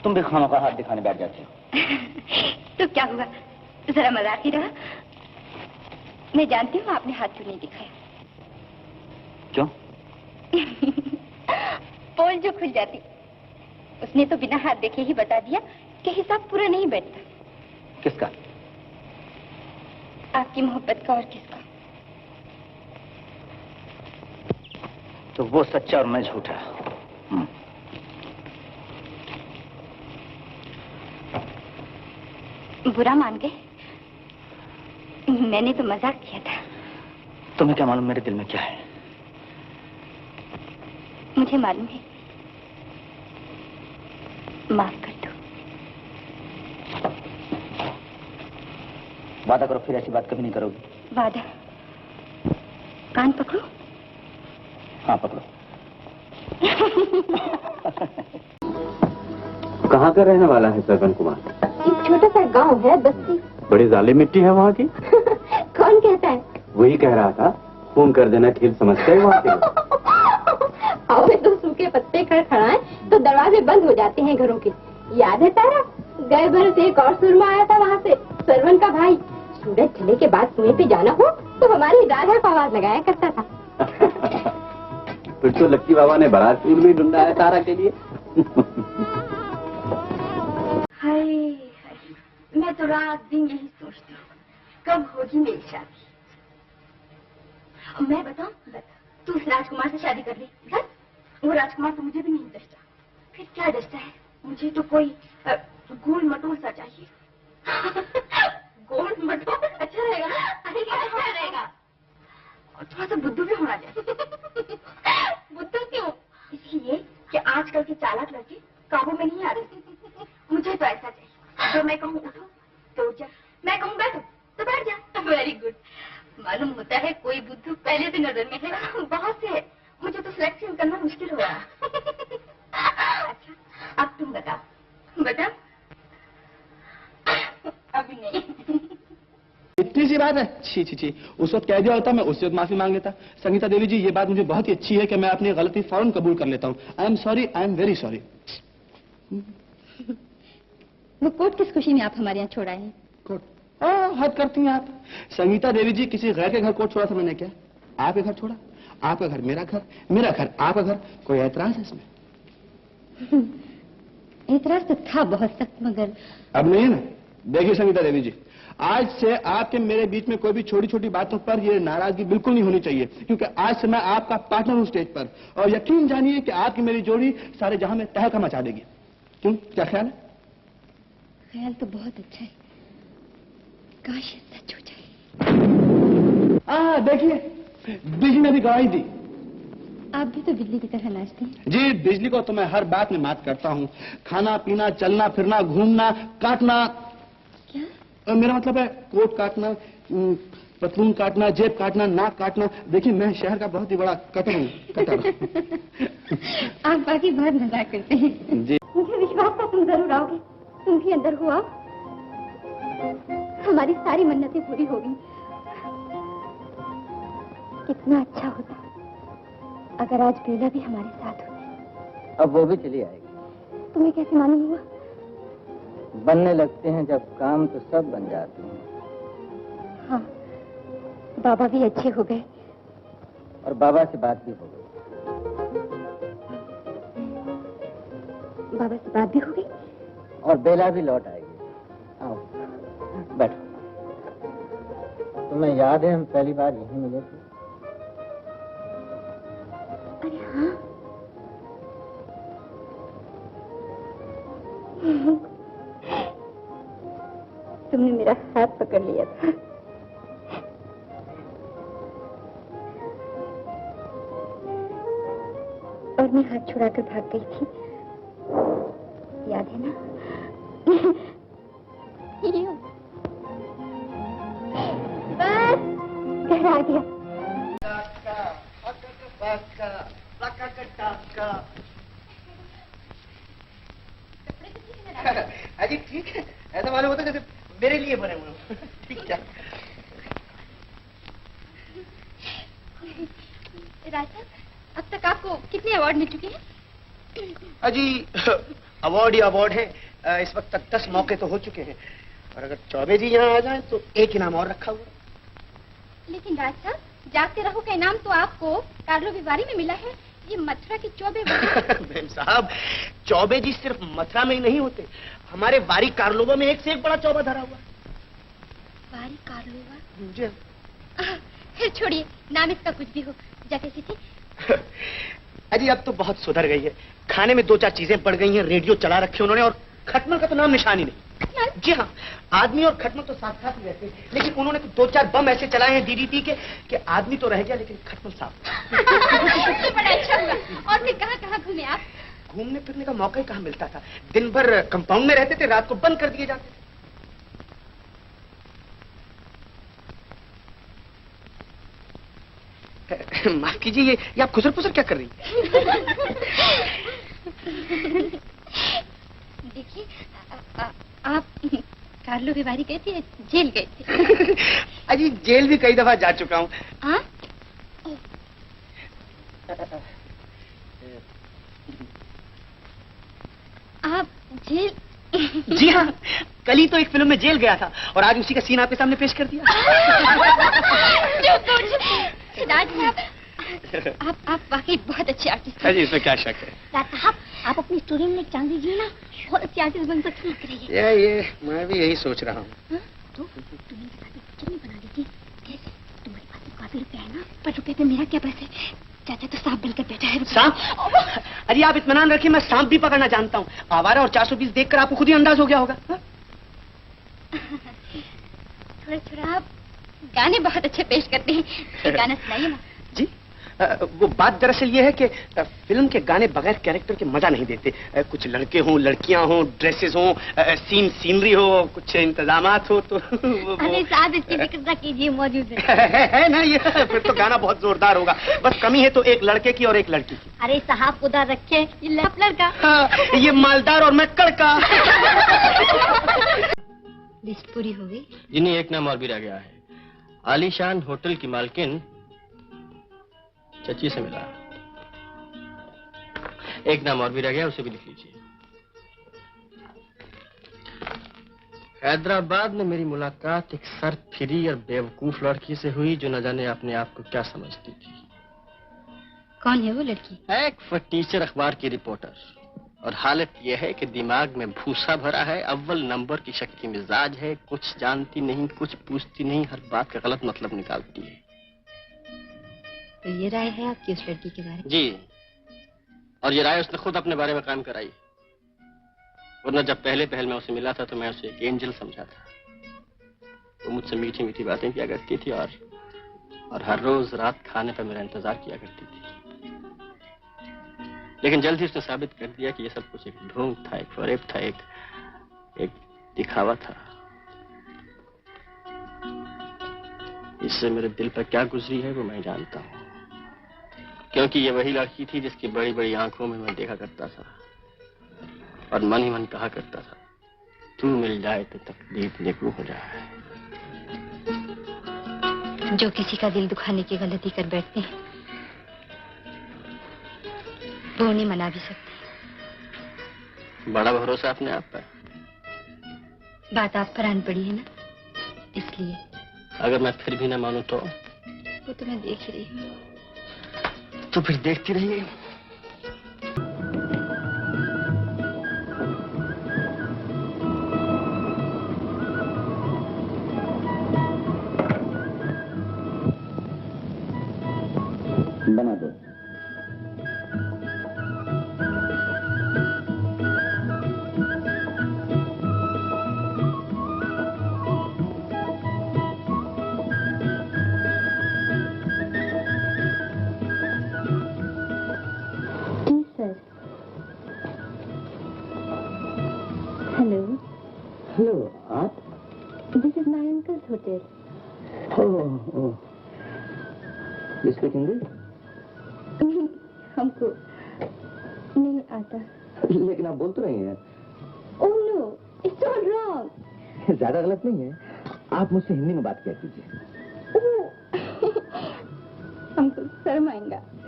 तुम भी खानों का हाथ दिखाने बैठ जाते हो। तो क्या हुआ, जरा मजाक ही रहा। मैं जानती हूँ आपने हाथ क्यों नहीं दिखाया। क्यों? पोल जो खुल जाती, उसने तो बिना हाथ देखे ही बता दिया कि हिसाब पूरा नहीं बैठता। किसका? आपकी मोहब्बत का और किसका। तो वो सच्चा और मैं झूठा। बुरा मान गए? मैंने तो मजाक किया था। तुम्हें क्या मालूम मेरे दिल में क्या है? मुझे मालूम है। माफ कर दो। वादा करो फिर ऐसी बात कभी नहीं करोगी। वादा? कान पकड़ो? हाँ पकड़ो। कहाँ का रहने वाला है सरवन कुमार? एक छोटा सा गांव है, बस्ती। बड़ी जालिम मिट्टी है वहाँ की। कौन कहता है? वही कह रहा था, फोन कर देना, ठीक समझते हैं वहाँ के। हवा तो सूखे पत्ते खड़खड़ाए तो दरवाजे बंद हो जाते हैं घरों के। याद है तारा? गए बरस एक और सुरमा आया था वहाँ से, सरवन का भाई। सूरज ढले के बाद कुएं पे जाना हो तो हमारी राधा को आवाज लगाया करता था। फिर तो लक्की बाबा ने बारात फूल भी ढूंढा है तारा के लिए। हाय मैं तो रात दिन यही सोचती हूँ, कब होगी मेरी शादी। और मैं बताऊं, तू उस राजकुमार से शादी कर ली। बस वो राजकुमार तो मुझे भी नहीं जचता। फिर क्या जचता है? मुझे तो कोई गोल मटोल सा चाहिए। गोल मटोल अच्छा रहेगा ना? अच्छा रहेगा। और थोड़ा सा बुद्धू भी होना चाहिए। बुद्धू क्यों? इसलिए कि आजकल के चालाक लड़के काबू में नहीं आ रहे। मुझे तो ऐसा चाहिए, जो मैं कहूँ उठो तो उठ जा, मैं कहूँ बैठो तो बैठ जा। Very good. मालूम होता है कोई बुद्धू पहले से नजर में है। बहुत से है, मुझे तो सिलेक्शन करना मुश्किल हो रहा। अच्छा अब तुम बताओ। बताओ। अभी नहीं। इतनी सी बात है? छी छी छी, उस वक्त कह दिया होता मैं उस वक्त माफी मांग लेता। संगीता देवी जी, ये बात मुझे बहुत ही अच्छी है कि मैं अपनी गलती फौरन कबूल कर लेता हूँ। I am sorry, I am very sorry. वो कोट किस खुशी में आप हमारे यहाँ छोड़ आए हैं? कोट? हद करती हैं आप। संगीता देवी जी, किसी गैर के घर कोट छोड़ा था मैंने क्या? आपके घर छोड़ा? आपका घर मेरा घर, मेरा घर आपका घर, कोई ऐतराज है इसमें? ऐतराज तो था बहुत सख्त, मगर अब नहीं ना। देखिए संगीता देवी जी, आज से आपके मेरे बीच में कोई भी छोटी छोटी बातों पर ये नाराजगी बिल्कुल नहीं होनी चाहिए, क्योंकि आज से मैं आपका पार्टनर हूँ स्टेज पर। और यकीन जानिए कि आपकी मेरी जोड़ी सारे जहां में तहलका मचा देगी। क्यों, क्या ख्याल है? ख्याल तो बहुत अच्छा है, काश ये सच हो जाए। देखिए बिजली ने भी गवाही दी। आप भी तो बिजली की तरह नाचते हैं। जी, बिजली को तो मैं हर बात में मात करता हूँ। खाना पीना, चलना फिरना, घूमना, काटना। क्या? मेरा मतलब है कोट काटना, पतलून काटना, जेब काटना, नाक काटना। देखिए मैं शहर का बहुत ही बड़ा कटर हूँ, कटर। आप बाकी बहुत मजाक करते हैं। जी मुझे विश्वास था तुम जरूर आओगे। तुम भी अंदर हो आओ, हमारी सारी मन्नतें पूरी हो गई। कितना अच्छा होता अगर आज बेला भी हमारे साथ होती। अब वो भी चली आएगी। तुम्हें कैसे मालूम हुआ? बनने लगते हैं जब काम तो सब बन जाते हैं। हाँ, बाबा भी अच्छे हो गए। और बाबा से बात भी हो गई। बाबा से बात भी हो गई? और बेला भी लौट आएगी। आओ बैठो। तुम्हें याद है हम पहली बार यहीं मिले थे? अरे हाँ। तुमने मेरा हाथ पकड़ लिया था। और मैं हाथ छुड़ाकर भाग गई थी, याद है ना? बस घर आ गया। अजी ठीक है, ऐसा मालूम होता जैसे मेरे लिए बने हुए। ठीक है राजा, अब तक आपको कितने अवार्ड मिल चुके हैं? अजी अवार्ड ही अवार्ड है। इस वक्त तक 10 मौके तो हो चुके हैं, और अगर चौबे जी यहाँ आ जाएं तो एक इनाम और रखा हुआ। लेकिन राज साहब, जागते रहो का इनाम तो आपको कार्लो विवारी में मिला है, ये मथुरा के चौबे। मैम साहब, चौबे जी सिर्फ मथुरा में ही नहीं होते, हमारे वारी कार्लोवा में एक से एक बड़ा चौबा धरा हुआ। वारी कार्लोवा? जी। फिर छोड़िए, नाम इसका कुछ भी हो, जाके सीखिए। अजी अब तो बहुत सुधर गई है, खाने में 2-4 चीजें बढ़ गई हैं, रेडियो चला रखे उन्होंने, और खटमल का तो नाम निशान ही नहीं। जी हाँ, आदमी और खटमल तो साथ साथ ही रहते हैं, लेकिन उन्होंने तो 2-4 बम ऐसे चलाए हैं डीडीटी के कि आदमी तो रह गया लेकिन खटमल साफ। बड़ा अच्छा हुआ। और फिर कहाँ घूमे आप? घूमने फिरने का मौका ही कहाँ मिलता था, दिन भर कंपाउंड में रहते थे, रात को बंद कर दिए जाते थे। माफ कीजिए, ये आप खुसर पुसर क्या कर रही देखिए, आप कार्लो विवारी गए थे, जेल गए थे? अजी जेल भी कई दफा जा चुका हूँ। हाँ? आप जेल? जी हाँ, कल ही तो एक फिल्म में जेल गया था, और आज उसी का सीन आपके सामने पेश कर दिया। राज साहब, आप वाकई बहुत अच्छे आर्टिस्ट हैं। जी, इसमें क्या शक है। राज साहब, आप अपनी स्टोरी में चांस दीजिए ना, बहुत अच्छे आर्टिस्ट बन सकते हैं। ये मैं भी यही सोच रहा हूँ। तो तुम्हें पिक्चर नहीं बना देती? कैसे? तुम्हारे पास तो काफी रुपए है ना, पर रुपए पे मेरा क्या पैसे? चाचा तो सांप बनकर बैठा है। सांप? अरे आप इत्मीनान रखिए, मैं सांप भी पकड़ना जानता हूँ। आवारा और 420 देखकर आपको खुद ही अंदाज हो गया होगा। थोड़ा आप गाने बहुत अच्छे पेश करते हैं, एक गाना सुनाइए ना। जी, वो बात दरअसल ये है कि फिल्म के गाने बगैर कैरेक्टर के मजा नहीं देते। कुछ लड़के हों, लड़कियां हों, ड्रेसेस हों, सीनरी हो, कुछ इंतजामात हो तो अरे साहब, इसकी फिक्र ना कीजिए, मौजूद है ना ये। फिर तो गाना बहुत जोरदार होगा। बस कमी है तो एक लड़के की और एक लड़की की। अरे साहब, खुदा रखे, ये लड़का। हाँ, ये मालदार और मैं कड़का। लिस्ट पूरी हो गई? जी नहीं, एक नाम और भी रह गया है। आलीशान होटल की मालकिन चची से मिला। एक नाम और भी रह गया, उसे भी लिख लीजिए। हैदराबाद में मेरी मुलाकात एक सरफिरी और बेवकूफ लड़की से हुई जो न जाने अपने आप को क्या समझती थी। कौन है वो लड़की? एक फटीचर अखबार की रिपोर्टर, और हालत यह है कि दिमाग में भूसा भरा है, अव्वल नंबर की शक्की मिजाज है, कुछ जानती नहीं, कुछ पूछती नहीं, हर बात का गलत मतलब निकालती है। तो ये राय है आपकी उस लड़की के बारे में? जी, और ये राय उसने खुद अपने बारे में कायम कराई। वरना जब पहले पहल मैं उसे मिला था तो मैं उसे एक एंजल समझा था। वो मुझसे मीठी मीठी बातें किया करती थी और हर रोज रात खाने पर मेरा इंतजार किया करती थी। लेकिन जल्द ही उसने साबित कर दिया कि ये सब कुछ एक ढोंग था, एक फरेब था, एक दिखावा था। इससे मेरे दिल पर क्या गुजरी है वो मैं जानता हूँ, क्योंकि ये वही लड़की थी जिसकी बड़ी बड़ी आंखों में मैं देखा करता था और मन ही मन कहा करता था, तू मिल जाए तो तकदीर नेकू हो जाए। जो किसी का दिल दुखाने की गलती कर बैठते हैं वो नहीं मना भी सकते। बड़ा भरोसा अपने आप पर। बात आप पर आन पड़ी है ना, इसलिए। अगर मैं फिर भी ना मानूं तो? वो तो मैं देख ही रही हूँ। तो फिर देखती रहिए। बना दो। हेलो, आप? This is my uncle's hotel. Oh, you speak English? हमको नहीं आता। लेकिन आप बोल तो रही हैं। Oh no, it's all wrong. ज्यादा गलत नहीं है, आप मुझसे हिंदी में बात किया कीजिए। हमको शर्म आएगा।